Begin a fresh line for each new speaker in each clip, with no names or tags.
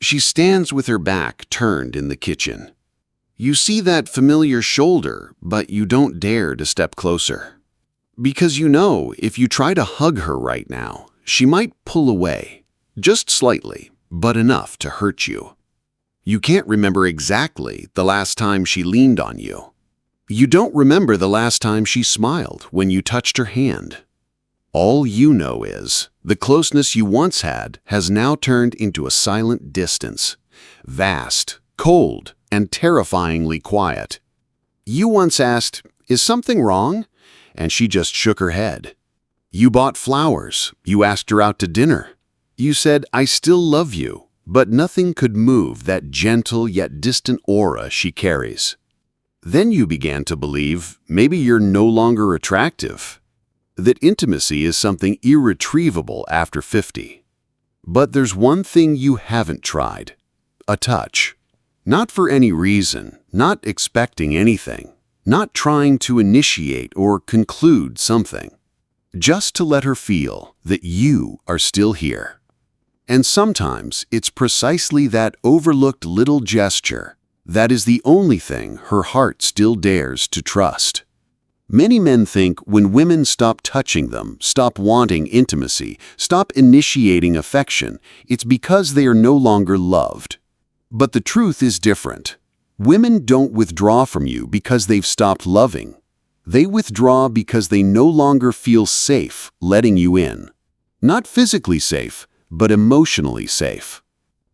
She stands with her back turned in the kitchen. You see that familiar shoulder, but you don't dare to step closer. Because you know if you try to hug her right now, she might pull away, just slightly, but enough to hurt you. You can't remember exactly the last time she leaned on you. You don't remember the last time she smiled when you touched her hand. All you know is the closeness you once had has now turned into a silent distance, vast, cold, and terrifyingly quiet. You once asked, "Is something wrong?" And she just shook her head. You bought flowers. You asked her out to dinner. You said, "I still love you," but nothing could move that gentle yet distant aura she carries. Then you began to believe maybe you're no longer attractive, that intimacy is something irretrievable after 50. But there's one thing you haven't tried: a touch. Not for any reason, not expecting anything, not trying to initiate or conclude something. Just to let her feel that you are still here. And sometimes it's precisely that overlooked little gesture that is the only thing her heart still dares to trust. Many men think when women stop touching them, stop wanting intimacy, stop initiating affection, it's because they are no longer loved. But the truth is different. Women don't withdraw from you because they've stopped loving. They withdraw because they no longer feel safe letting you in. Not physically safe, but emotionally safe.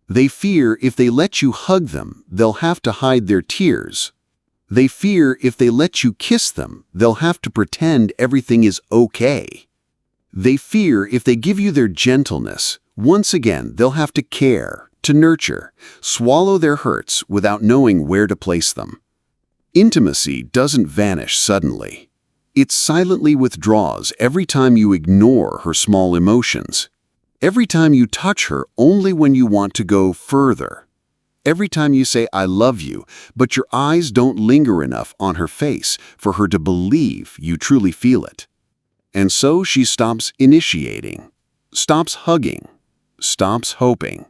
They fear if they let you hug them, they'll have to hide their tears. They fear if they let you kiss them, they'll have to pretend everything is okay. They fear if they give you their gentleness, once again they'll have to care, to nurture, swallow their hurts without knowing where to place them. Intimacy doesn't vanish suddenly. It silently withdraws every time you ignore her small emotions. Every time you touch her only when you want to go further. Every time you say, "I love you," but your eyes don't linger enough on her face for her to believe you truly feel it. And so she stops initiating, stops hugging, stops hoping.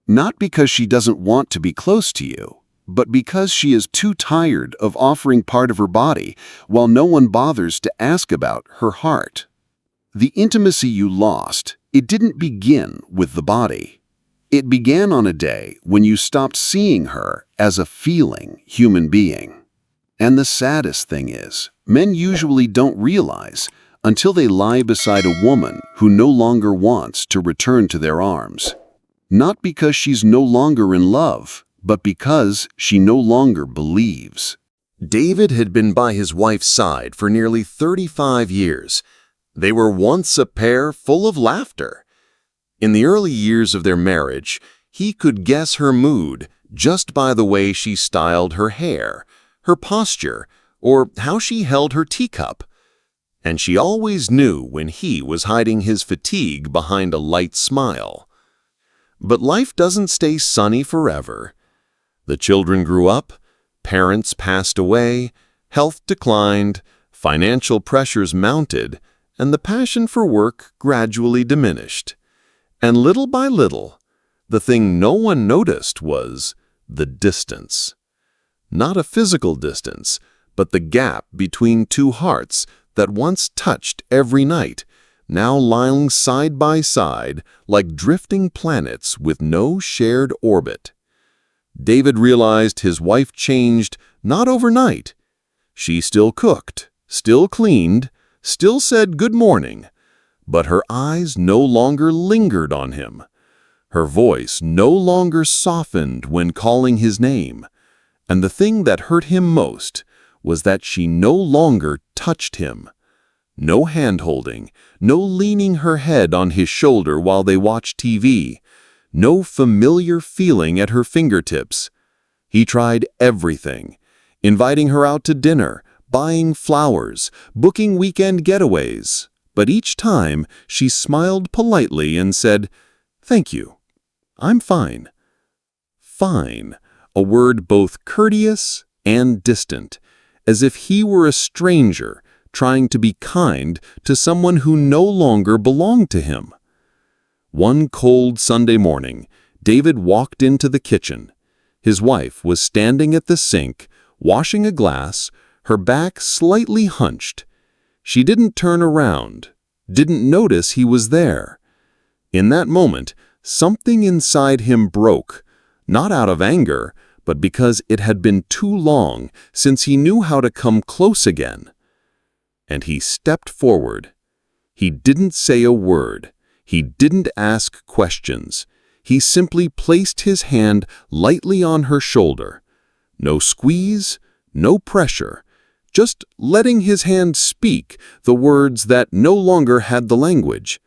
Not because she doesn't want to be close to you, but because she is too tired of offering part of her body while no one bothers to ask about her heart. The intimacy you lost, it didn't begin with the body. It began on a day when you stopped seeing her as a feeling human being. And the saddest thing is, men usually don't realize until they lie beside a woman who no longer wants to return to their arms. Not because she's no longer in love, but because she no longer believes. David had been by his wife's side for nearly 35 years. They were once a pair full of laughter. In the early years of their marriage, he could guess her mood just by the way she styled her hair, her posture, or how she held her teacup. And she always knew when he was hiding his fatigue behind a light smile. But life doesn't stay sunny forever. The children grew up, parents passed away, health declined, financial pressures mounted, and the passion for work gradually diminished. And little by little, the thing no one noticed was the distance. Not a physical distance, but the gap between two hearts that once touched every night, now lying side by side like drifting planets with no shared orbit. David realized his wife changed not overnight. She still cooked, still cleaned, still said good morning, but her eyes no longer lingered on him. Her voice no longer softened when calling his name. And the thing that hurt him most was that she no longer touched him. No hand-holding, no leaning her head on his shoulder while they watched TV, no familiar feeling at her fingertips. He tried everything, inviting her out to dinner, buying flowers, booking weekend getaways. But each time she smiled politely and said, "Thank you. I'm fine." Fine, a word both courteous and distant, as if he were a stranger trying to be kind to someone who no longer belonged to him. One cold Sunday morning,
David walked into the kitchen. His wife was standing at the sink, washing a glass, her back slightly hunched. She didn't turn around, didn't notice he was there. In that moment, something inside him broke, not out of anger, but because it had been too long since he knew how to come close again. And he stepped forward. He didn't say a word. He didn't ask questions. He simply placed his hand lightly on her shoulder. No squeeze, no pressure, just letting his hand speak the words that no longer had the language.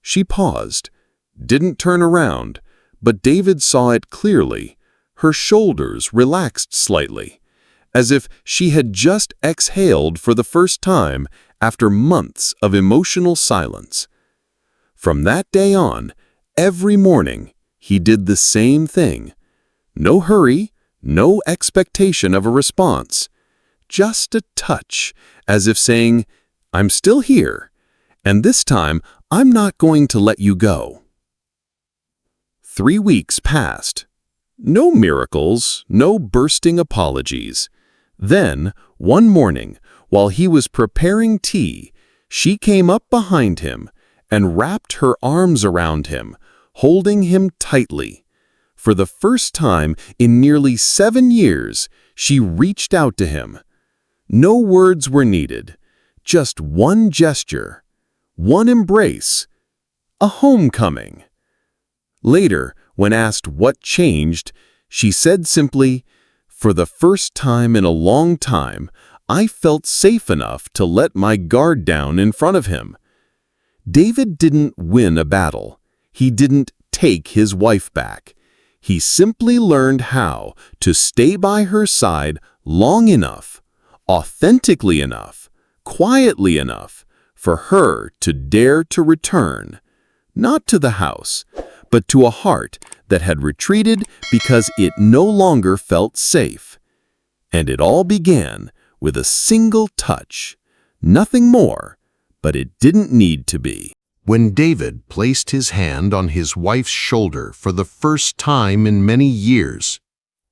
She paused, didn't turn around, but David saw it clearly. Her shoulders relaxed slightly, as if she had just exhaled for the first time after months of emotional silence. From that day on, every morning, he did the same thing. No hurry, no expectation of a response. Just a touch, as if saying, "I'm still here, and this time I'm not going to let you go." 3 weeks passed. No miracles, no bursting apologies. Then, one morning, while he was preparing tea, she came up behind him and wrapped her arms around him, holding him tightly. For the first time in nearly 7 years, she reached out to him. No words were needed, just one gesture, one embrace, a homecoming. Later, when asked what changed, she said simply, "For the first time in a long time, I felt safe enough to let my guard down in front of him." David didn't win a battle. He didn't take his wife back. He simply learned how to stay by her side long enough, authentically enough, quietly enough, for her to dare to return, not to the house, but to a heart that had retreated because it no longer felt safe. And it all began with a single touch, nothing more, but it didn't need to be.
When David placed his hand on his wife's shoulder for the first time in many years,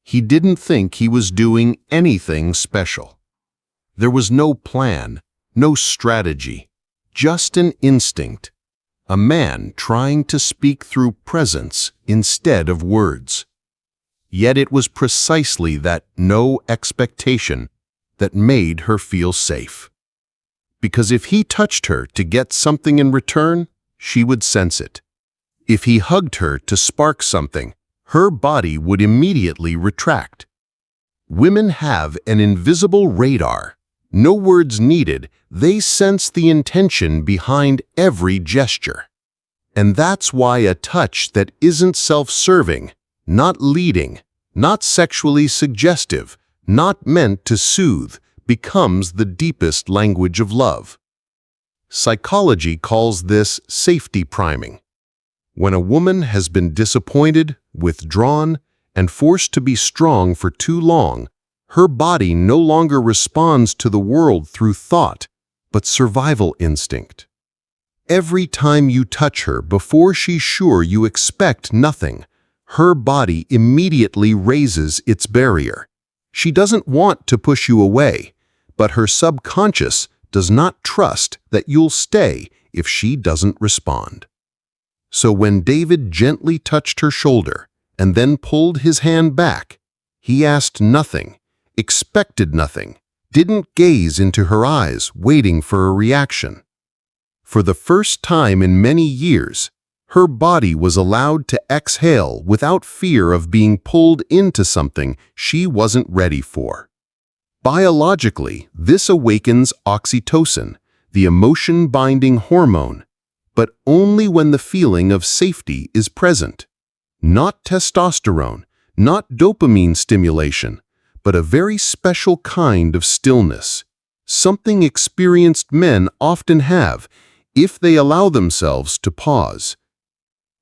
he didn't think he was doing anything special. There was no plan, no strategy, just an instinct. A man trying to speak through presence instead of words. Yet it was precisely that no expectation that made her feel safe. Because if he touched her to get something in return, she would sense it. If he hugged her to spark something, her body would immediately retract. Women have an invisible radar. No words needed, they sense the intention behind every gesture. And that's why a touch that isn't self-serving, not leading, not sexually suggestive, not meant to soothe, becomes the deepest language of love. Psychology calls this safety priming. When a woman has been disappointed, withdrawn, and forced to be strong for too long, her body no longer responds to the world through thought, but survival instinct. Every time you touch her before she's sure you expect nothing, her body immediately raises its barrier. She doesn't want to push you away, but her subconscious does not trust that you'll stay if she doesn't respond. So when David gently touched her shoulder and then pulled his hand back, he asked nothing, expected nothing, didn't gaze into her eyes waiting for a reaction. For the first time in many years, her body was allowed to exhale without fear of being pulled into something she wasn't ready for. Biologically, this awakens oxytocin, the emotion-binding hormone, but only when the feeling of safety is present. Not testosterone, not dopamine stimulation, but a very special kind of stillness, something experienced men often have if they allow themselves to pause.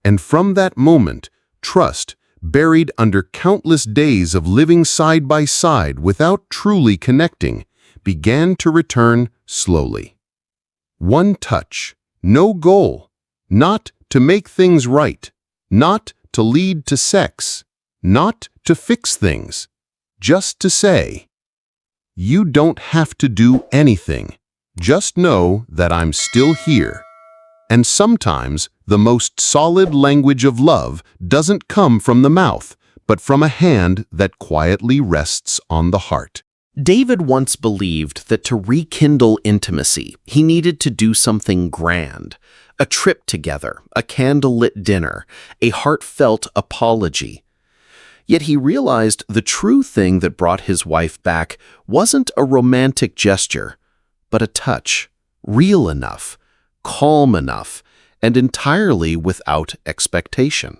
And from that moment, trust, buried under countless days of living side by side without truly connecting, began to return slowly. One touch, no goal, not to make things right, not to
to lead to sex, not to fix things, just to say, "You don't have to do anything. Just know that I'm still here." And sometimes the most solid language of love doesn't come from the mouth, but from a hand that quietly rests on the heart.
David once believed that to rekindle intimacy, he needed to do something grand. A trip together, a candlelit dinner, a heartfelt apology. Yet he realized the true thing that brought his wife back wasn't a romantic gesture, but a touch, real enough, calm enough, and entirely without expectation.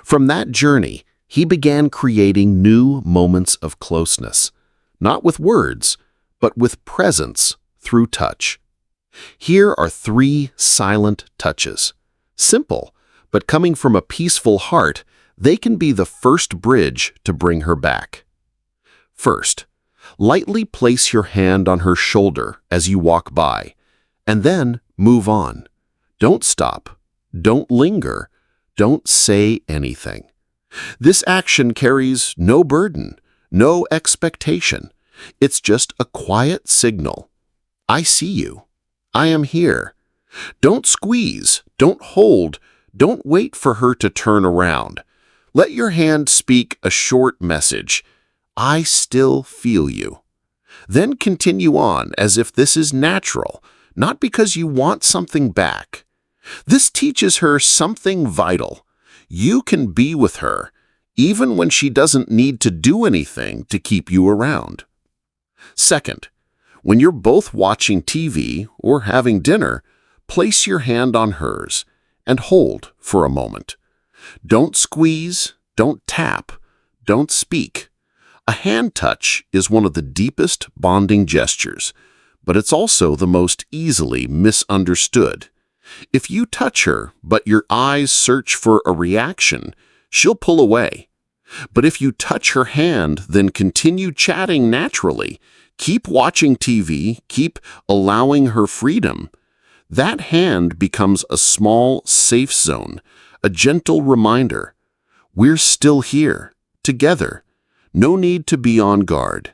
From that journey, he began creating new moments of closeness, not with words, but with presence through touch. Here are 3 silent touches. Simple, but coming from a peaceful heart, they can be the first bridge to bring her back. First, lightly place your hand on her shoulder as you walk by, and then move on. Don't stop. Don't linger. Don't say anything. This action carries no burden, no expectation. It's just a quiet signal. I see you. I am here. Don't squeeze. Don't hold. Don't wait for her to turn around. Let your hand speak a short message. I still feel you. Then continue on as if this is natural, not because you want something back. This teaches her something vital. You can be with her, even when she doesn't need to do anything to keep you around. Second, when you're both watching TV or having dinner, place your hand on hers and hold for a moment. Don't squeeze, don't tap, don't speak. A hand touch is one of the deepest bonding gestures, but it's also the most easily misunderstood. If you touch her, but your eyes search for a reaction, she'll pull away. But if you touch her hand, then continue chatting naturally, keep watching TV, keep allowing her freedom, that hand becomes a small, safe zone, a gentle reminder. We're still here, together. No need to be on guard.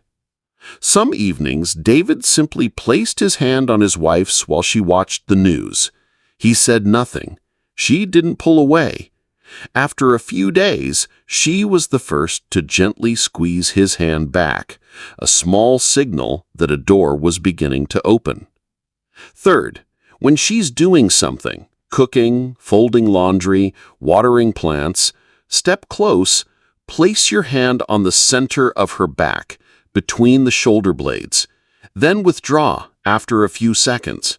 Some evenings, David simply placed his hand on his wife's while she watched the news. He said nothing. She didn't pull away. After a few days, she was the first to gently squeeze his hand back, a small signal that a door was beginning to open. Third, when she's doing something, cooking, folding laundry, watering plants, step close, place your hand on the center of her back, between the shoulder blades. Then withdraw after a few seconds.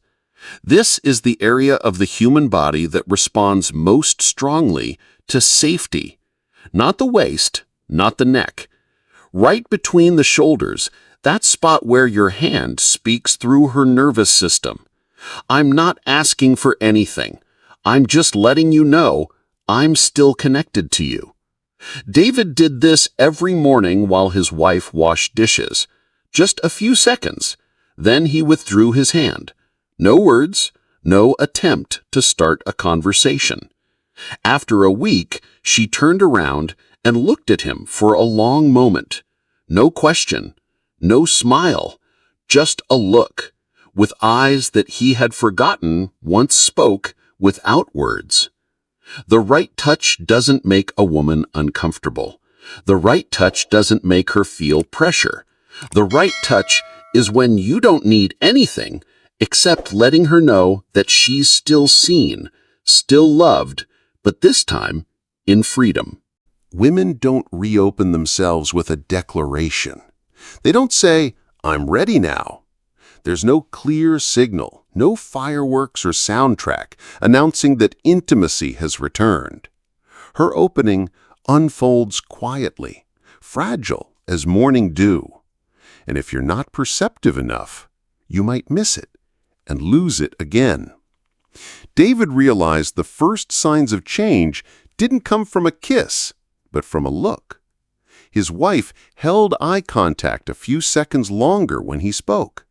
This is the area of the human body that responds most strongly to safety. Not the waist, not the neck. Right between the shoulders, that spot where your hand speaks through her nervous system. I'm not asking for anything. I'm just letting you know I'm still connected to you. David did this every morning while his wife washed dishes. Just a few seconds. Then he withdrew his hand. No words, no attempt to start a conversation. After a week, she turned around and looked at him for a long moment. No question, no smile, just a look, with eyes that he had forgotten once spoke without words. The right touch doesn't make a woman uncomfortable. The right touch doesn't make her feel pressure. The right touch is when you don't need anything except letting her know that she's still seen, still loved, but this time in freedom.
Women don't reopen themselves with a declaration. They don't say, "I'm ready now." There's no clear signal, no fireworks or soundtrack announcing that intimacy has returned. Her opening unfolds quietly, fragile as morning dew. And if you're not perceptive enough, you might miss it and lose it again. David realized the first signs of change didn't come from a kiss, but from a look. His wife held eye contact a few seconds longer when he spoke.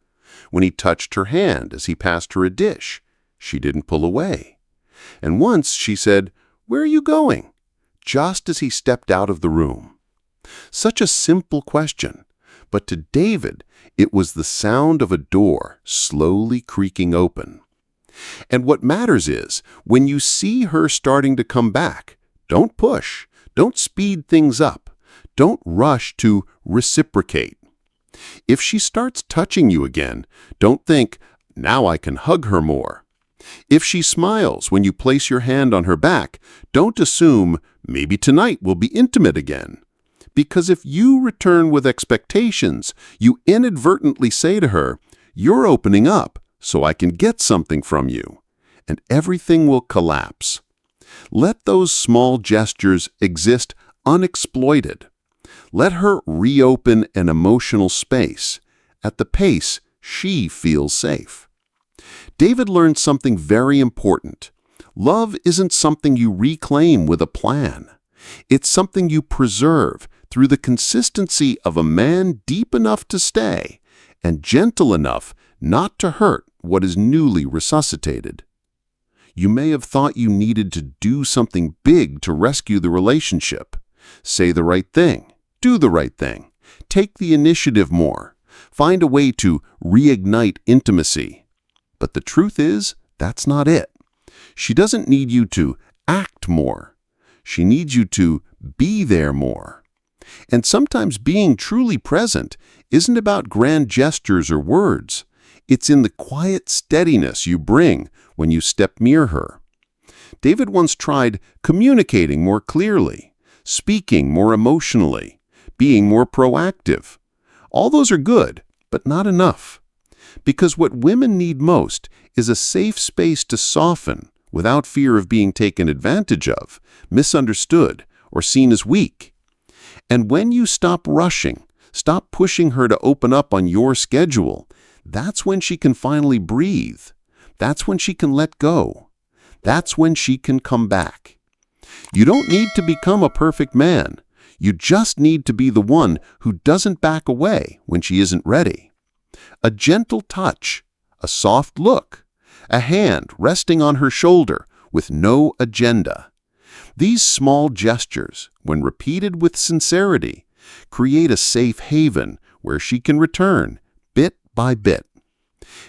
When he touched her hand as he passed her a dish, she didn't pull away. And once she said, "Where are you going?" just as he stepped out of the room. Such a simple question, but to David, it was the sound of a door slowly creaking open. And what matters is, when you see her starting to come back, don't push, don't speed things up, don't rush to reciprocate. If she starts touching you again, don't think, now I can hug her more. If she smiles when you place your hand on her back, don't assume, maybe tonight we'll be intimate again. Because if you return with expectations, you inadvertently say to her, you're opening up so I can get something from you, and everything will collapse. Let those small gestures exist unexploited. Let her reopen an emotional space at the pace she feels safe. David learned something very important. Love isn't something you reclaim with a plan. It's something you preserve through the consistency of a man deep enough to stay and gentle enough not to hurt what is newly resuscitated. You may have thought you needed to do something big to rescue the relationship. Say the right thing. Do the right thing. Take the initiative more. Find a way to reignite intimacy. But the truth is, that's not it. She doesn't need you to act more. She needs you to be there more. And sometimes being truly present isn't about grand gestures or words. It's in the quiet steadiness you bring when you step near her. David once tried communicating more clearly, speaking more emotionally, being more proactive. All those are good, but not enough. Because what women need most is a safe space to soften without fear of being taken advantage of, misunderstood, or seen as weak. And when you stop rushing, stop pushing her to open up on your schedule, that's when she can finally breathe. That's when she can let go. That's when she can come back. You don't need to become a perfect man. You just need to be the one who doesn't back away when she isn't ready. A gentle touch, a soft look, a hand resting on her shoulder with no agenda. These small gestures, when repeated with sincerity, create a safe haven where she can return bit by bit.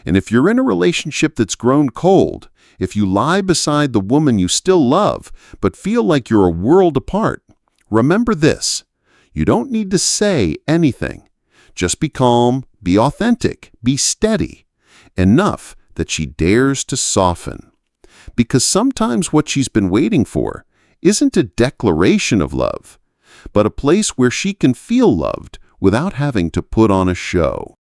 And if you're in a relationship that's grown cold, if you lie beside the woman you still love but feel like you're a world apart, remember this: you don't need to say anything. Just be calm, be authentic, be steady, enough that she dares to soften. Because sometimes what she's been waiting for isn't a declaration of love, but a place where she can feel loved without having to put on a show.